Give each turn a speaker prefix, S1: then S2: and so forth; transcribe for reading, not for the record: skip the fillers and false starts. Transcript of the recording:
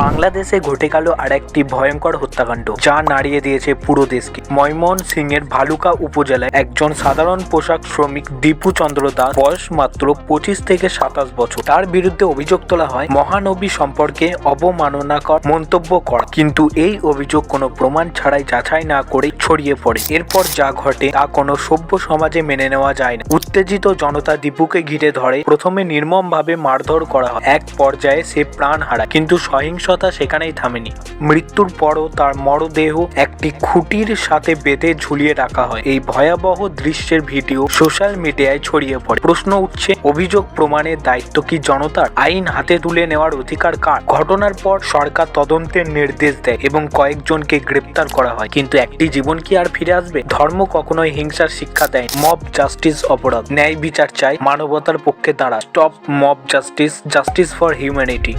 S1: বাংলাদেশে ঘটে গেল আর একটি ভয়ঙ্কর হত্যাকাণ্ড, যা নাড়িয়ে দিয়েছে পুরো দেশকে। ময়মনসিংহের ভালুকা উপজেলায় একজন সাধারণ পোশাক শ্রমিক দীপু চন্দ্র দাস, বয়স মাত্র 25 থেকে 27 বছর। তার বিরুদ্ধে অভিযোগ তোলা হয় মহানবী সম্পর্কে অবমাননাকর মন্তব্য করা, কিন্তু এই অভিযোগ কোনো প্রমাণ ছাড়াই যাচাই না করে ছড়িয়ে পড়ে। এরপর যা ঘটে তা কোনো সভ্য সমাজে মেনে নেওয়া যায় না। উত্তেজিত জনতা দীপুকে ঘিরে ধরে, প্রথমে নির্মমভাবে মারধর করা হয়। এক পর্যায়ে সে প্রাণ হারায়, কিন্তু সহিংসতা সেখানেই থামেনি। মৃত্যুর পরও তার মরদেহ একটি খুঁটির সাথে বেঁধে ঝুলিয়ে রাখা হয়। এই ভয়াবহ দৃশ্যের ভিডিও সোশ্যাল মিডিয়ায় ছড়িয়ে পড়ে। প্রশ্ন উঠছে, অভিযোগ প্রমাণের দায়িত্ব কি জনতার? আইন হাতে তুলে নেওয়ার অধিকার কার? ঘটনার পর সরকার তদন্তের নির্দেশ দেয় এবং কয়েকজনকে গ্রেপ্তার করা হয়, কিন্তু একটি জীবন কি আর ফিরে আসবে? ধর্ম কখনোই হিংসার শিক্ষা দেয়। মব জাস্টিস অপরাধ, ন্যায় বিচার চাই, মানবতার পক্ষে দাঁড়া। Stop mob justice, justice for humanity.